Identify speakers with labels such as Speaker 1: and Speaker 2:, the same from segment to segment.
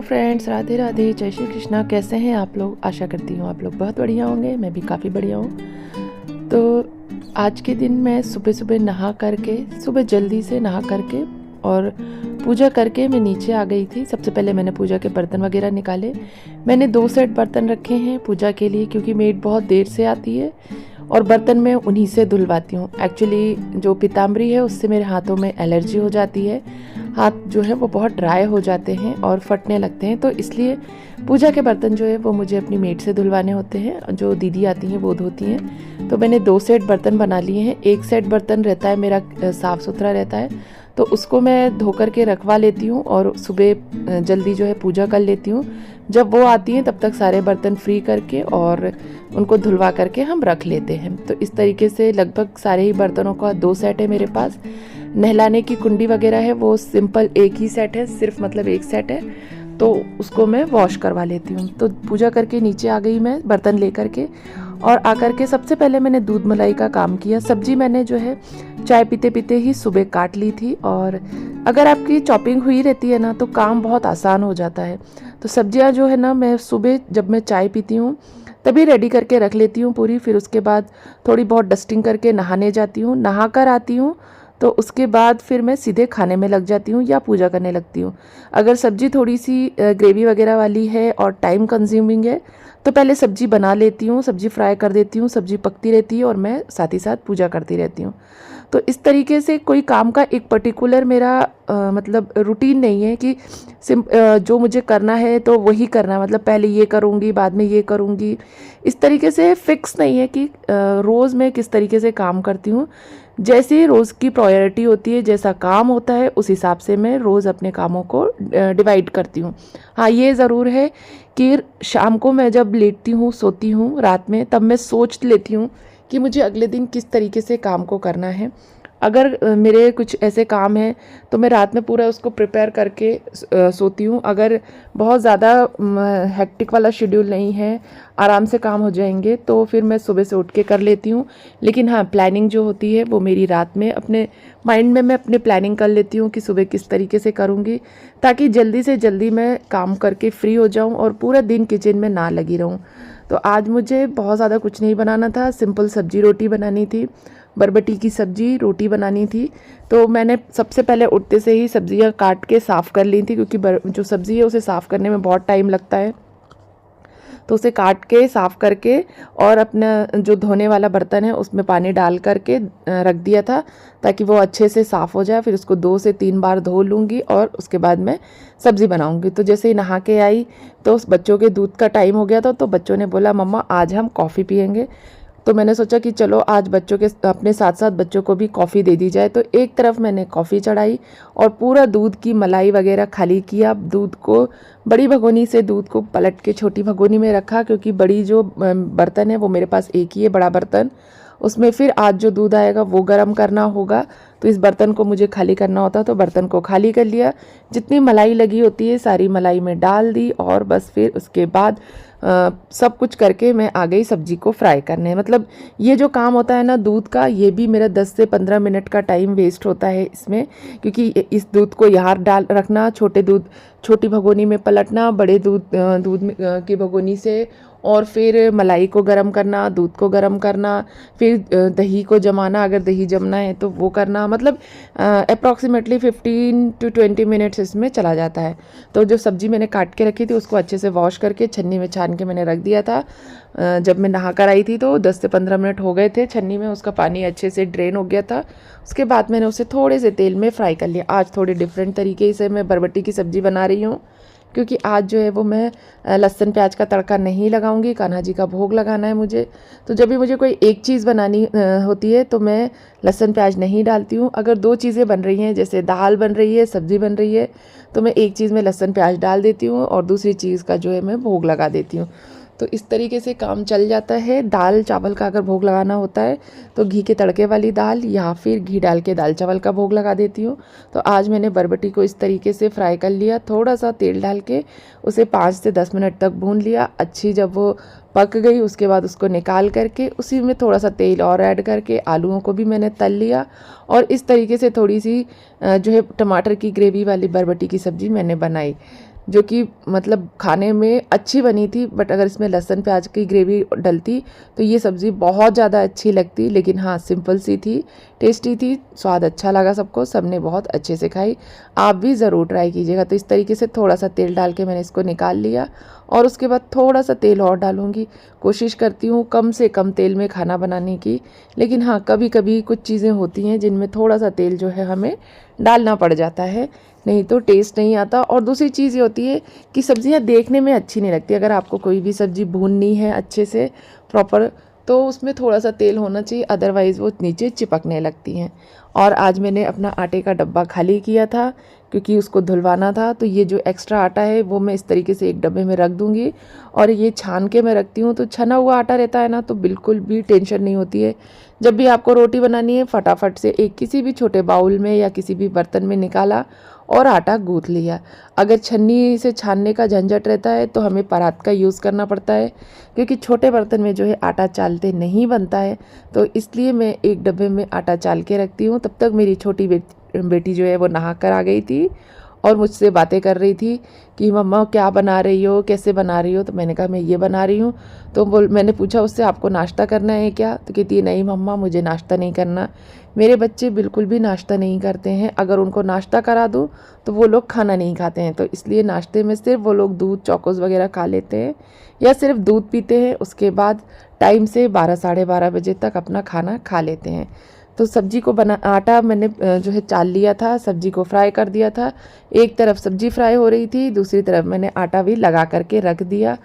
Speaker 1: Friends, Radhe Radhe, जय श्री कृष्णा। कैसे हैं आप लोग? आशा करती हूँ आप लोग बहुत बढ़िया होंगे। मैं भी काफ़ी बढ़िया हूँ। तो आज के दिन मैं सुबह सुबह नहा करके, सुबह जल्दी से नहा करके और पूजा करके मैं नीचे आ गई थी। सबसे पहले मैंने पूजा के बर्तन वगैरह निकाले। मैंने 2 सेट बर्तन रखे हैं पूजा के लिए, क्योंकि मेड बहुत देर से आती है और बर्तन मैं उन्हीं से धुलवाती हूँ। एक्चुअली जो पीताम्बरी है उससे मेरे हाथों में एलर्जी हो जाती है। हाथ जो है वो बहुत ड्राई हो जाते हैं और फटने लगते हैं, तो इसलिए पूजा के बर्तन जो है वो मुझे अपनी मेड से धुलवाने होते हैं। जो दीदी आती हैं वो धोती हैं। तो मैंने 2 सेट बर्तन बना लिए हैं। 1 सेट बर्तन रहता है मेरा साफ़ सुथरा रहता है, तो उसको मैं धो करके रखवा लेती हूँ और सुबह जल्दी जो है पूजा कर लेती हूँ। जब वो आती हैं तब तक सारे बर्तन फ्री करके और उनको धुलवा करके हम रख लेते हैं। तो इस तरीके से लगभग सारे ही बर्तनों का 2 सेट है मेरे पास। नहलाने की कुंडी वगैरह है वो सिंपल 1 ही सेट है, सिर्फ मतलब 1 सेट है, तो उसको मैं वॉश करवा लेती हूँ। तो पूजा करके नीचे आ गई मैं बर्तन लेकर के, और आकर के सबसे पहले मैंने दूध मलाई का काम किया। सब्जी मैंने जो है चाय पीते पीते ही सुबह काट ली थी, और अगर आपकी चॉपिंग हुई रहती है ना तो काम बहुत आसान हो जाता है। तो सब्जियां जो है ना मैं सुबह जब मैं चाय पीती हूँ तभी रेडी करके रख लेती हूँ पूरी। फिर उसके बाद थोड़ी बहुत डस्टिंग करके नहाने जाती हूँ, नहा कर आती हूँ, तो उसके बाद फिर मैं सीधे खाने में लग जाती हूँ या पूजा करने लगती हूँ। अगर सब्जी थोड़ी सी ग्रेवी वगैरह वाली है और टाइम कंज्यूमिंग है तो पहले सब्जी बना लेती हूँ, सब्जी फ्राई कर देती हूँ, सब्जी पकती रहती है और मैं साथ ही साथ पूजा करती रहती हूँ। तो इस तरीके से कोई काम का एक पर्टिकुलर मेरा मतलब रूटीन नहीं है कि जो मुझे करना है तो वही करना, मतलब पहले ये करूँगी बाद में ये करूँगी। इस तरीके से फिक्स नहीं है कि रोज़ मैं किस तरीके से काम करती हूँ। जैसे रोज़ की प्रायोरिटी होती है, जैसा काम होता है उस हिसाब से मैं रोज़ अपने कामों को डिवाइड करती हूँ। हाँ, ये ज़रूर है कि शाम को मैं जब लेटती हूँ, सोती हूँ रात में, तब मैं सोच लेती हूँ कि मुझे अगले दिन किस तरीके से काम को करना है। अगर मेरे कुछ ऐसे काम हैं तो मैं रात में पूरा उसको प्रिपेयर करके सोती हूँ। अगर बहुत ज़्यादा हेक्टिक वाला शेड्यूल नहीं है, आराम से काम हो जाएंगे, तो फिर मैं सुबह से उठ के कर लेती हूँ। लेकिन हाँ, प्लानिंग जो होती है वो मेरी रात में अपने माइंड में मैं अपने प्लानिंग कर लेती हूँ कि सुबह किस तरीके से करूँगी, ताकि जल्दी से जल्दी मैं काम करके फ्री हो जाऊँ और पूरा दिन किचन में ना लगी रहूँ। तो आज मुझे बहुत ज़्यादा कुछ नहीं बनाना था, सिंपल सब्जी रोटी बनानी थी, बरबटी की सब्जी रोटी बनानी थी। तो मैंने सबसे पहले उठते से ही सब्जियां काट के साफ़ कर ली थी, क्योंकि जो सब्ज़ी है उसे साफ़ करने में बहुत टाइम लगता है। तो उसे काट के साफ़ करके और अपना जो धोने वाला बर्तन है उसमें पानी डाल करके रख दिया था, ताकि वो अच्छे से साफ़ हो जाए। फिर उसको 2 से 3 बार धो लूँगी और उसके बाद मैं सब्ज़ी बनाऊँगी। तो जैसे ही नहा के आई तो उस बच्चों के दूध का टाइम हो गया था, तो बच्चों ने बोला मम्मा आज हम कॉफ़ी पियेंगे। तो मैंने सोचा कि चलो आज बच्चों के अपने साथ साथ बच्चों को भी कॉफ़ी दे दी जाए। तो एक तरफ मैंने कॉफ़ी चढ़ाई और पूरा दूध की मलाई वगैरह खाली किया। दूध को बड़ी भगोनी से दूध को पलट के छोटी भगोनी में रखा, क्योंकि बड़ी जो बर्तन है वो मेरे पास एक ही है, बड़ा बर्तन। उसमें फिर आज जो दूध आएगा वो गर्म करना होगा, तो इस बर्तन को मुझे खाली करना होता, तो बर्तन को खाली कर लिया। जितनी मलाई लगी होती है सारी मलाई में डाल दी, और बस फिर उसके बाद सब कुछ करके मैं आ गई सब्जी को फ्राई करने। मतलब ये जो काम होता है ना दूध का, ये भी मेरा 10 से 15 मिनट का टाइम वेस्ट होता है इसमें, क्योंकि इस दूध को यहाँ डाल रखना, छोटी भगोनी में पलटना, बड़े दूध की भगोनी से, और फिर मलाई को गर्म करना, दूध को गर्म करना, फिर दही को जमाना, अगर दही जमना है तो वो करना। मतलब अप्रॉक्सीमेटली 15 to 20 मिनट्स इसमें चला जाता है। तो जो सब्ज़ी मैंने काट के रखी थी उसको अच्छे से वॉश करके छन्नी में छान के मैंने रख दिया था। जब मैं नहा कर आई थी तो 10 से 15 मिनट हो गए थे, छन्नी में उसका पानी अच्छे से ड्रेन हो गया था। उसके बाद मैंने उसे थोड़े से तेल में फ्राई कर लिया। आज थोड़े डिफरेंट तरीके से मैं बरबटी की सब्ज़ी बना रही हूँ, क्योंकि आज जो है वो मैं लहसुन प्याज का तड़का नहीं लगाऊंगी। कान्हा जी का भोग लगाना है मुझे, तो जब भी मुझे कोई एक चीज़ बनानी होती है तो मैं लहसुन प्याज नहीं डालती हूँ। अगर 2 चीज़ें बन रही हैं, जैसे दाल बन रही है, सब्ज़ी बन रही है, तो मैं एक चीज़ में लहसुन प्याज डाल देती हूँ और दूसरी चीज़ का जो है मैं भोग लगा देती हूँ। तो इस तरीके से काम चल जाता है। दाल चावल का अगर भोग लगाना होता है तो घी के तड़के वाली दाल या फिर घी डाल के दाल चावल का भोग लगा देती हूँ। तो आज मैंने बरबटी को इस तरीके से फ्राई कर लिया, थोड़ा सा तेल डाल के उसे 5 से 10 मिनट तक भून लिया। अच्छी जब वो पक गई उसके बाद उसको निकाल करके उसी में थोड़ा सा तेल और ऐड करके आलूओं को भी मैंने तल लिया, और इस तरीके से थोड़ी सी जो है टमाटर की ग्रेवी वाली बरबटी की सब्ज़ी मैंने बनाई। जो कि मतलब खाने में अच्छी बनी थी, बट अगर इसमें लहसुन प्याज की ग्रेवी डलती तो ये सब्ज़ी बहुत ज़्यादा अच्छी लगती। लेकिन हाँ, सिंपल सी थी, टेस्टी थी, स्वाद अच्छा लगा सबको, सबने बहुत अच्छे से खाई। आप भी ज़रूर ट्राई कीजिएगा। तो इस तरीके से थोड़ा सा तेल डाल के मैंने इसको निकाल लिया और उसके बाद थोड़ा सा तेल और डालूँगी। कोशिश करती हूँ कम से कम तेल में खाना बनाने की, लेकिन हाँ, कभी कभी कुछ चीज़ें होती हैं जिनमें थोड़ा सा तेल जो है हमें डालना पड़ जाता है, नहीं तो टेस्ट नहीं आता। और दूसरी चीज़ ये होती है कि सब्ज़ियाँ देखने में अच्छी नहीं लगती। अगर आपको कोई भी सब्ज़ी भूननी है अच्छे से प्रॉपर, तो उसमें थोड़ा सा तेल होना चाहिए, अदरवाइज़ वो नीचे चिपकने लगती हैं। और आज मैंने अपना आटे का डब्बा खाली किया था क्योंकि उसको धुलवाना था, तो ये जो एक्स्ट्रा आटा है वो मैं इस तरीके से एक डब्बे में रख दूँगी। और ये छान के मैं रखती हूँ, तो छना हुआ आटा रहता है ना, तो बिल्कुल भी टेंशन नहीं होती है। जब भी आपको रोटी बनानी है, फटाफट से एक किसी भी छोटे बाउल में या किसी भी बर्तन में निकाला और आटा गूँथ लिया। अगर छन्नी से छानने का झंझट रहता है तो हमें परात का यूज़ करना पड़ता है, क्योंकि छोटे बर्तन में जो है आटा चालते नहीं बनता है। तो इसलिए मैं एक डब्बे में आटा चाल के रखती हूँ। तब तक मेरी छोटी बेटी जो है वो नहा कर आ गई थी और मुझसे बातें कर रही थी कि मम्मा क्या बना रही हो, कैसे बना रही हो। तो मैंने कहा मैं ये बना रही हूँ। तो मैंने पूछा उससे, आपको नाश्ता करना है क्या? तो कहती है नहीं मम्मा, मुझे नाश्ता नहीं करना। मेरे बच्चे बिल्कुल भी नाश्ता नहीं करते हैं। अगर उनको नाश्ता करा दूँ तो वो लोग खाना नहीं खाते हैं। तो इसलिए नाश्ते में सिर्फ वो लोग दूध चौकोस वगैरह खा लेते हैं या सिर्फ दूध पीते हैं। उसके बाद टाइम से 12 साढ़े 12 बजे तक अपना खाना खा लेते हैं। तो सब्जी को आटा मैंने जो है चाल लिया था, सब्जी को फ्राई कर दिया था। एक तरफ सब्जी फ्राई हो रही थी, दूसरी तरफ मैंने आटा भी लगा करके रख दिया,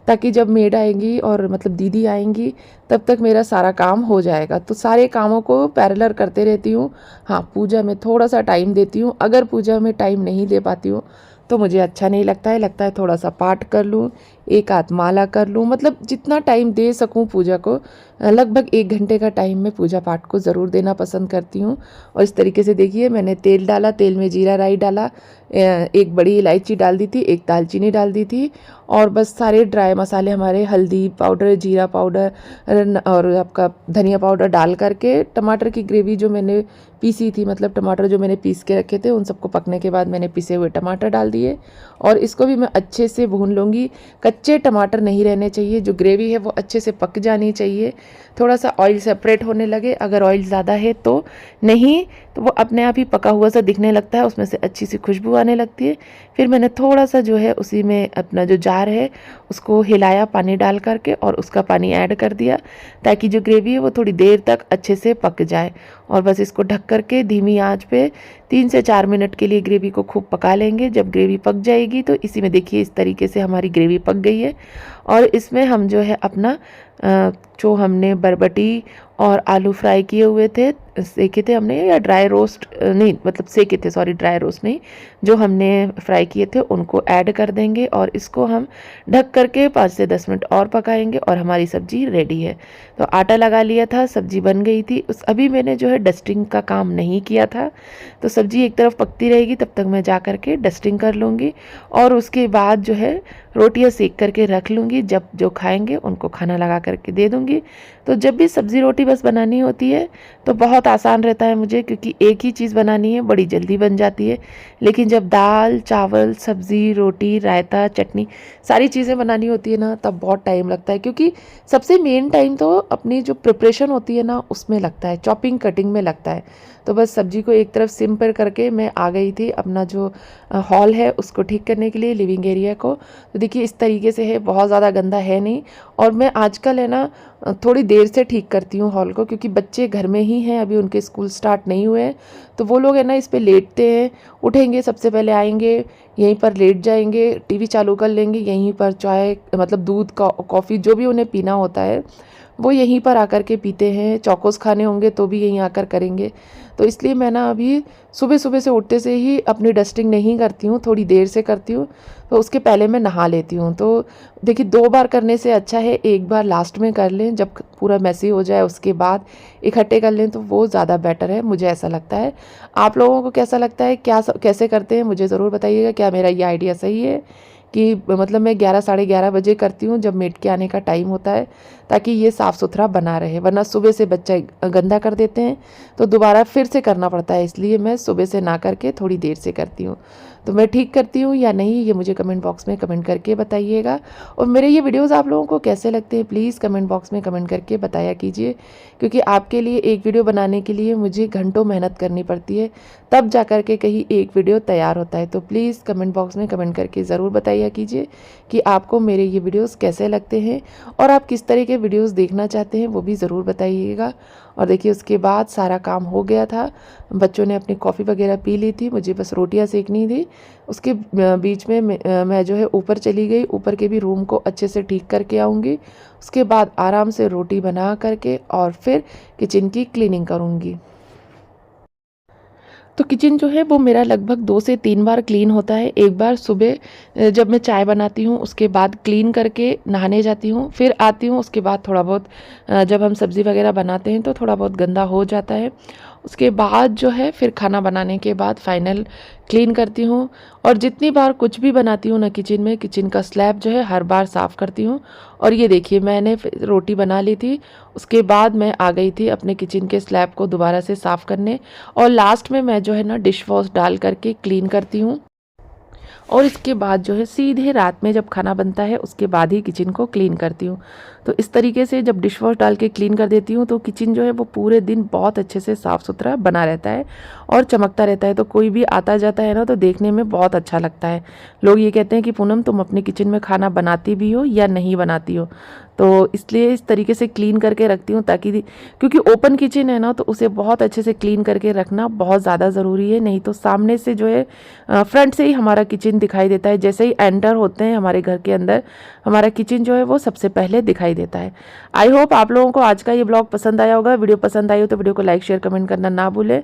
Speaker 1: ताकि जब मेड आएंगी और मतलब दीदी आएंगी तब तक मेरा सारा काम हो जाएगा। तो सारे कामों को पैरेलल करते रहती हूँ। हाँ, पूजा में थोड़ा सा टाइम देती हूँ। अगर पूजा में टाइम नहीं दे पाती हूँ तो मुझे अच्छा नहीं लगता है। लगता है थोड़ा सा पाठ कर लूँ, एक आध माला कर लूँ, मतलब जितना टाइम दे सकूँ पूजा को। लगभग 1 घंटे का टाइम मैं पूजा पाठ को ज़रूर देना पसंद करती हूँ। और इस तरीके से देखिए, मैंने तेल डाला, तेल में जीरा राई डाला, एक बड़ी इलायची डाल दी थी, एक दालचीनी डाल दी थी, और बस सारे ड्राई मसाले हमारे हल्दी पाउडर, जीरा पाउडर और आपका धनिया पाउडर डाल करके टमाटर की ग्रेवी जो मैंने पीसी थी, मतलब टमाटर जो मैंने पीस के रखे थे, उन सबको पकने के बाद मैंने पिसे हुए टमाटर डाल दिए और इसको भी मैं अच्छे से भून लूँगी। कच्चे टमाटर नहीं रहने चाहिए, जो ग्रेवी है वो अच्छे से पक जानी चाहिए। थोड़ा सा ऑयल सेपरेट होने लगे, अगर ऑयल ज़्यादा है तो नहीं, तो वो अपने आप ही पका हुआ सा दिखने लगता है, उसमें से अच्छी सी खुशबू आने लगती है। फिर मैंने थोड़ा सा जो है उसी में अपना जो जार है उसको हिलाया पानी डाल करके और उसका पानी ऐड कर दिया, ताकि जो ग्रेवी है वो थोड़ी देर तक अच्छे से पक जाए। और बस इसको ढक करके धीमी आंच पे 3 से 4 मिनट के लिए ग्रेवी को खूब पका लेंगे। जब ग्रेवी पक जाएगी तो इसी में देखिए इस तरीके से हमारी ग्रेवी पक गई है। और इसमें हम जो है अपना जो हमने बरबटी और आलू फ्राई किए हुए थे, सेके थे हमने, या ड्राई रोस्ट नहीं, मतलब सेके थे, सॉरी ड्राई रोस्ट नहीं, जो हमने फ्राई किए थे उनको ऐड कर देंगे और इसको हम ढक करके 5 से 10 मिनट और पकाएंगे और हमारी सब्जी रेडी है। तो आटा लगा लिया था, सब्जी बन गई थी। अभी मैंने जो है डस्टिंग का काम नहीं किया था, तो सब्जी एक तरफ पकती रहेगी, तब तक मैं जा करके डस्टिंग कर लूँगी और उसके बाद जो है रोटियां सेक करके रख लूँगी। जब जो खाएंगे उनको खाना लगा करके दे दूँगी। तो जब भी सब्ज़ी रोटी बस बनानी होती है तो बहुत आसान रहता है मुझे, क्योंकि एक ही चीज़ बनानी है, बड़ी जल्दी बन जाती है। लेकिन जब दाल चावल सब्ज़ी रोटी रायता चटनी सारी चीज़ें बनानी होती है ना, तब बहुत टाइम लगता है, क्योंकि सबसे मेन टाइम तो अपनी जो प्रिपरेशन होती है ना उसमें लगता है, चॉपिंग कटिंग में लगता है। तो बस सब्जी को एक तरफ सिम पर करके मैं आ गई थी अपना जो हॉल है उसको ठीक करने के लिए, लिविंग एरिया को। तो देखिए इस तरीके से है, बहुत ज़्यादा गंदा है नहीं। और मैं आजकल है ना थोड़ी देर से ठीक करती हूँ हॉल को, क्योंकि बच्चे घर में ही हैं, अभी उनके स्कूल स्टार्ट नहीं हुए हैं। तो वो लोग है ना इस पे लेटते हैं, उठेंगे सबसे पहले आएंगे यहीं पर लेट जाएंगे, टीवी चालू कर लेंगे, यहीं पर चाय मतलब दूध कॉफ़ी जो भी उन्हें पीना होता है वो यहीं पर आकर के पीते हैं। चौकोस खाने होंगे तो भी यहीं आकर करेंगे। तो इसलिए मैं ना अभी सुबह सुबह से उठते से ही अपनी डस्टिंग नहीं करती हूँ, थोड़ी देर से करती हूँ। तो उसके पहले मैं नहा लेती हूँ। तो देखिए 2 बार करने से अच्छा है एक बार लास्ट में कर लें, जब पूरा मैसी हो जाए उसके बाद इकट्ठे कर लें, तो वो ज़्यादा बेटर है, मुझे ऐसा लगता है। आप लोगों को कैसा लगता है, क्या कैसे करते हैं मुझे ज़रूर बताइएगा। क्या मेरा ये आइडिया सही है कि मतलब मैं 11 साढ़े 11 बजे करती हूँ जब मेड के आने का टाइम होता है, ताकि ये साफ़ सुथरा बना रहे, वरना सुबह से बच्चा गंदा कर देते हैं तो दोबारा फिर से करना पड़ता है। इसलिए मैं सुबह से ना करके थोड़ी देर से करती हूँ। तो मैं ठीक करती हूँ या नहीं, ये मुझे कमेंट बॉक्स में कमेंट करके बताइएगा। और मेरे ये वीडियोज़ आप लोगों को कैसे लगते हैं प्लीज़ कमेंट बॉक्स में कमेंट करके बताया कीजिए, क्योंकि आपके लिए एक वीडियो बनाने के लिए मुझे घंटों मेहनत करनी पड़ती है, तब जा कर के कहीं एक वीडियो तैयार होता है। तो प्लीज़ कमेंट बॉक्स में कमेंट करके ज़रूर बताइए कीजिए कि आपको मेरे ये वीडियोस कैसे लगते हैं और आप किस तरह के वीडियोस देखना चाहते हैं, वो भी ज़रूर बताइएगा। और देखिए उसके बाद सारा काम हो गया था, बच्चों ने अपनी कॉफ़ी वगैरह पी ली थी, मुझे बस रोटियां सेकनी थी। उसके बीच में मैं जो है ऊपर चली गई, ऊपर के भी रूम को अच्छे से ठीक करके आऊँगी। उसके बाद आराम से रोटी बना करके और फिर किचन की क्लीनिंग करूँगी। तो किचन जो है वो मेरा लगभग 2 से 3 बार क्लीन होता है। एक बार सुबह जब मैं चाय बनाती हूँ उसके बाद क्लीन करके नहाने जाती हूँ, फिर आती हूँ उसके बाद थोड़ा बहुत जब हम सब्ज़ी वगैरह बनाते हैं तो थोड़ा बहुत गंदा हो जाता है। उसके बाद जो है फिर खाना बनाने के बाद फाइनल क्लीन करती हूँ। और जितनी बार कुछ भी बनाती हूँ ना किचन में, किचन का स्लैब जो है हर बार साफ़ करती हूँ। और ये देखिए मैंने रोटी बना ली थी, उसके बाद मैं आ गई थी अपने किचन के स्लैब को दोबारा से साफ़ करने। और लास्ट में मैं जो है ना डिश वॉश डाल करके क्लीन करती हूँ। और इसके बाद जो है सीधे रात में जब खाना बनता है उसके बाद ही किचन को क्लीन करती हूँ। तो इस तरीके से जब डिश वॉश डाल के क्लीन कर देती हूँ तो किचन जो है वो पूरे दिन बहुत अच्छे से साफ़ सुथरा बना रहता है और चमकता रहता है। तो कोई भी आता जाता है ना तो देखने में बहुत अच्छा लगता है। लोग ये कहते हैं कि पूनम तुम अपने किचन में खाना बनाती भी हो या नहीं बनाती हो, तो इसलिए इस तरीके से क्लीन करके रखती हूँ ताकि, क्योंकि ओपन किचन है ना तो उसे बहुत अच्छे से क्लीन करके रखना बहुत ज़्यादा ज़रूरी है। नहीं तो सामने से जो है फ्रंट से ही हमारा किचन दिखाई देता है, जैसे ही एंटर होते हैं हमारे घर के अंदर हमारा किचन जो है वो सबसे पहले दिखाई देता है। आई होप आप लोगों को आज का ये ब्लॉग पसंद आया होगा। वीडियो पसंद आई हो तो वीडियो को लाइक शेयर कमेंट करना ना भूलें।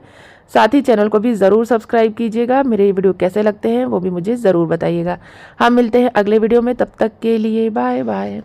Speaker 1: साथ ही चैनल को भी ज़रूर सब्सक्राइब कीजिएगा। मेरे ये वीडियो कैसे लगते हैं वो भी मुझे ज़रूर बताइएगा। हम मिलते हैं अगले वीडियो में, तब तक के लिए बाय बाय।